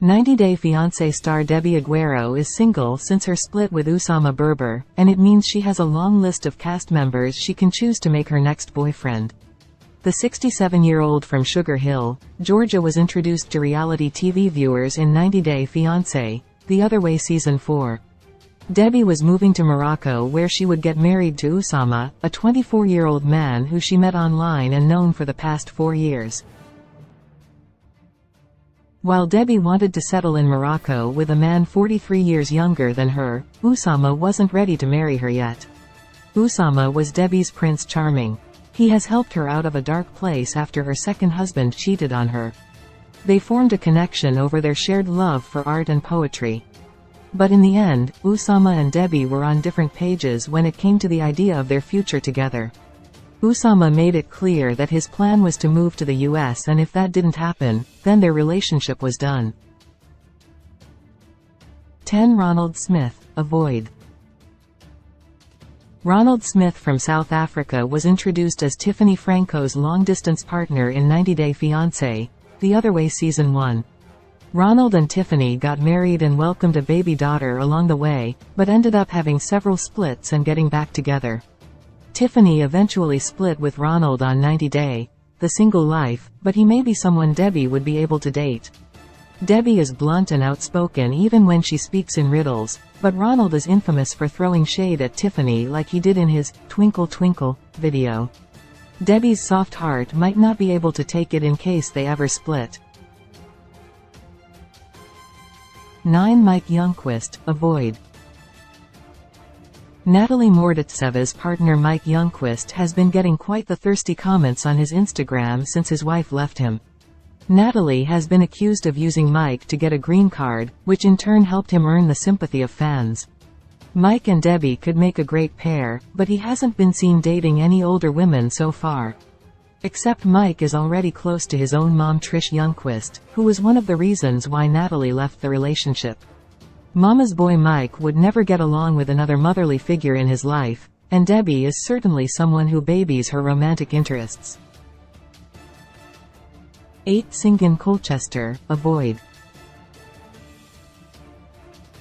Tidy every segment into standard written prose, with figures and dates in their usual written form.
90-Day Fiancé star Debbie Aguero is single since her split with Usama Berber, and it means she has a long list of cast members she can choose to make her next boyfriend. The 67-year-old from Sugar Hill, Georgia was introduced to reality TV viewers in 90-Day Fiancé, The Other Way Season 4. Debbie was moving to Morocco where she would get married to Usama, a 24-year-old man who she met online and known for the past 4 years. While Debbie wanted to settle in Morocco with a man 43 years younger than her, Usama wasn't ready to marry her yet. Usama was Debbie's Prince Charming. He has helped her out of a dark place after her second husband cheated on her. They formed a connection over their shared love for art and poetry. But in the end, Usama and Debbie were on different pages when it came to the idea of their future together. Usama made it clear that his plan was to move to the US, and if that didn't happen, then their relationship was done. 10. Ronald Smith, Avoid. Ronald Smith from South Africa was introduced as Tiffany Franco's long-distance partner in 90-Day Fiancé, The Other Way Season 1. Ronald and Tiffany got married and welcomed a baby daughter along the way, but ended up having several splits and getting back together. Tiffany eventually split with Ronald on 90-Day, The Single Life, but he may be someone Debbie would be able to date. Debbie is blunt and outspoken even when she speaks in riddles, but Ronald is infamous for throwing shade at Tiffany like he did in his "Twinkle Twinkle" video. Debbie's soft heart might not be able to take it in case they ever split. 9. Mike Youngquist, Avoid. Natalie Mordetseva's partner Mike Youngquist has been getting quite the thirsty comments on his Instagram since his wife left him. Natalie has been accused of using Mike to get a green card, which in turn helped him earn the sympathy of fans. Mike and Debbie could make a great pair, but he hasn't been seen dating any older women so far. Except Mike is already close to his own mom Trish Youngquist, who was one of the reasons why Natalie left the relationship. Mama's boy Mike would never get along with another motherly figure in his life, and Debbie is certainly someone who babies her romantic interests. 8. Singan Colchester, Avoid.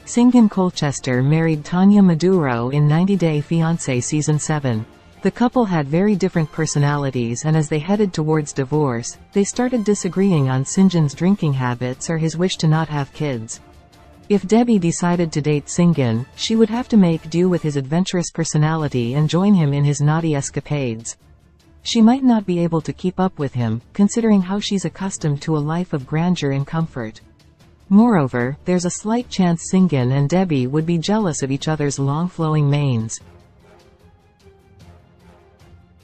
Singan Colchester married Tanya Maduro in 90-Day Fiancé Season 7. The couple had very different personalities, and as they headed towards divorce, they started disagreeing on Singan's drinking habits or his wish to not have kids. If Debbie decided to date Singan, she would have to make do with his adventurous personality and join him in his naughty escapades. She might not be able to keep up with him, considering how she's accustomed to a life of grandeur and comfort. Moreover, there's a slight chance Singan and Debbie would be jealous of each other's long flowing manes.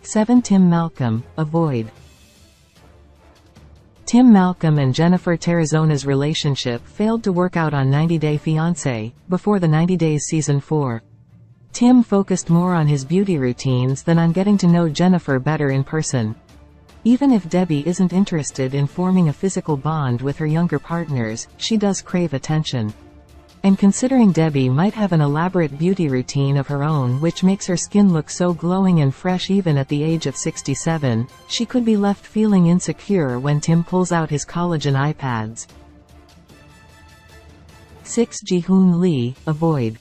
7. Tim Malcolm, Avoid. Tim Malcolm and Jennifer Tarazona's relationship failed to work out on 90-Day Fiancé, before the 90 Days Season 4. Tim focused more on his beauty routines than on getting to know Jennifer better in person. Even if Debbie isn't interested in forming a physical bond with her younger partners, she does crave attention. And considering Debbie might have an elaborate beauty routine of her own which makes her skin look so glowing and fresh even at the age of 67, she could be left feeling insecure when Tim pulls out his collagen eye pads. 6. Jihoon Lee, Avoid.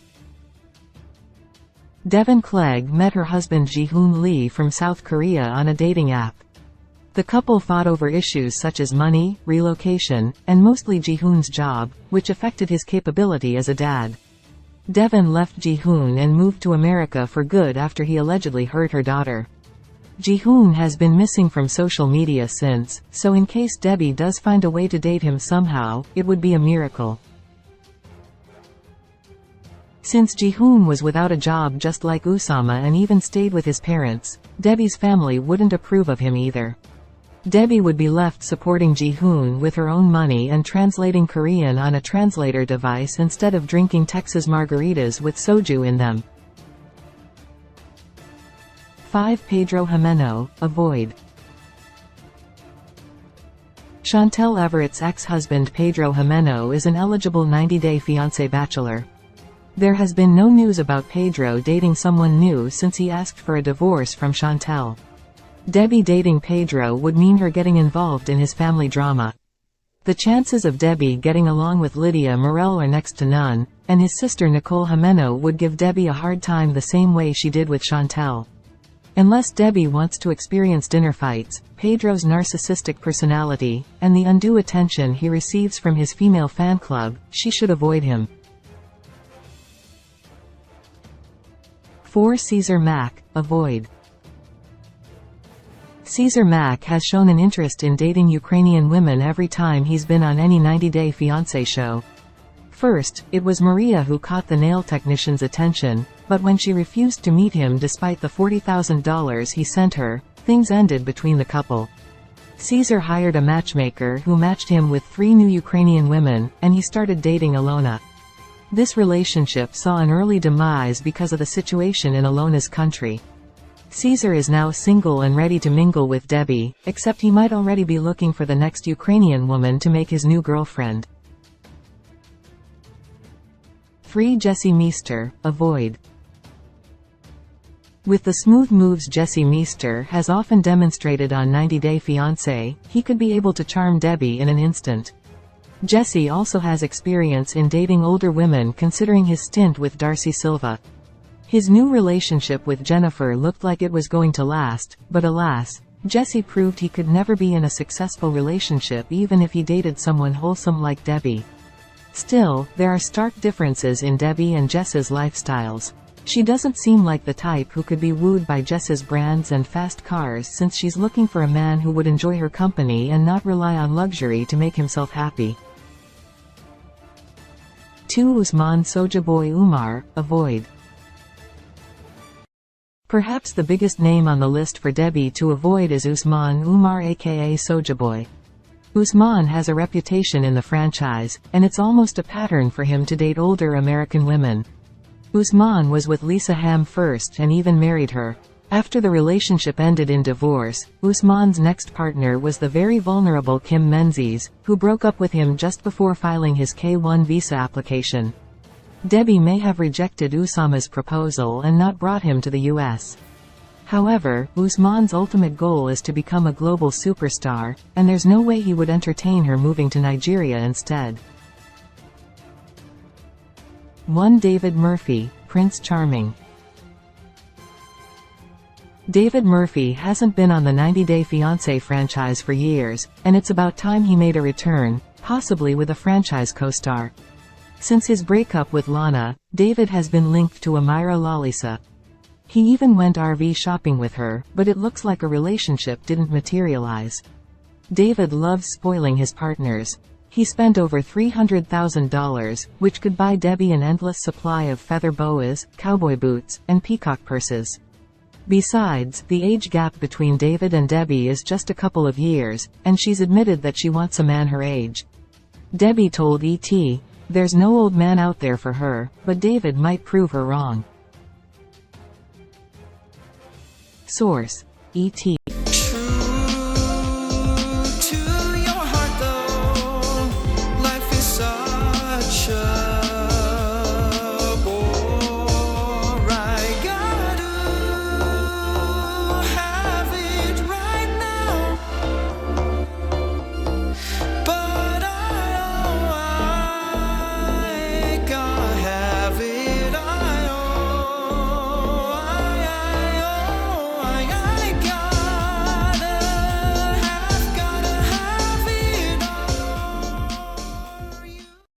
Devon Clegg met her husband Jihoon Lee from South Korea on a dating app. The couple fought over issues such as money, relocation, and mostly Jihoon's job, which affected his capability as a dad. Devon left Jihoon and moved to America for good after he allegedly hurt her daughter. Jihoon has been missing from social media since, so in case Debbie does find a way to date him somehow, it would be a miracle. Since Jihoon was without a job just like Usama and even stayed with his parents, Debbie's family wouldn't approve of him either. Debbie would be left supporting Jihoon with her own money and translating Korean on a translator device instead of drinking Texas margaritas with soju in them. 5. Pedro Jimeno, Avoid. Chantel Everett's ex-husband Pedro Jimeno is an eligible 90-Day Fiancé bachelor. There has been no news about Pedro dating someone new since he asked for a divorce from Chantel. Debbie dating Pedro would mean her getting involved in his family drama. The chances of Debbie getting along with Lydia Morel are next to none, and his sister Nicole Jimeno would give Debbie a hard time the same way she did with Chantel. Unless Debbie wants to experience dinner fights, Pedro's narcissistic personality, and the undue attention he receives from his female fan club, she should avoid him. 4. Cesar Mack, avoid. Cesar Mack has shown an interest in dating Ukrainian women every time he's been on any 90-day Fiancé show. First, it was Maria who caught the nail technician's attention, but when she refused to meet him despite the $40,000 he sent her, things ended between the couple. Cesar hired a matchmaker who matched him with 3 new Ukrainian women, and he started dating Alona. This relationship saw an early demise because of the situation in Alona's country. Cesar is now single and ready to mingle with Debbie, except he might already be looking for the next Ukrainian woman to make his new girlfriend. 3. Jesse Meester, avoid. With the smooth moves Jesse Meester has often demonstrated on 90 Day Fiancé, he could be able to charm Debbie in an instant. Jesse also has experience in dating older women considering his stint with Darcy Silva. His new relationship with Jennifer looked like it was going to last, but alas, Jesse proved he could never be in a successful relationship even if he dated someone wholesome like Debbie. Still, there are stark differences in Debbie and Jess's lifestyles. She doesn't seem like the type who could be wooed by Jess's brands and fast cars since she's looking for a man who would enjoy her company and not rely on luxury to make himself happy. 2. Usman Umar, avoid. Perhaps the biggest name on the list for Debbie to avoid is Usman Umar aka Soja Boy. Usman has a reputation in the franchise, and it's almost a pattern for him to date older American women. Usman was with Lisa Ham first and even married her. After the relationship ended in divorce, Usman's next partner was the very vulnerable Kim Menzies, who broke up with him just before filing his K-1 visa application. Debbie may have rejected Usama's proposal and not brought him to the U.S. However, Usman's ultimate goal is to become a global superstar, and there's no way he would entertain her moving to Nigeria instead. 1. David Murphy, Prince Charming. David Murphy hasn't been on the 90 Day Fiancé franchise for years, and it's about time he made a return, possibly with a franchise co-star. Since his breakup with Lana, David has been linked to Amira Lalisa. He even went RV shopping with her, but it looks like a relationship didn't materialize. David loves spoiling his partners. He spent over $300,000, which could buy Debbie an endless supply of feather boas, cowboy boots, and peacock purses. Besides, the age gap between David and Debbie is just a couple of years, and she's admitted that she wants a man her age. Debbie told E.T., "There's no old man out there for her, but David might prove her wrong." Source: E.T.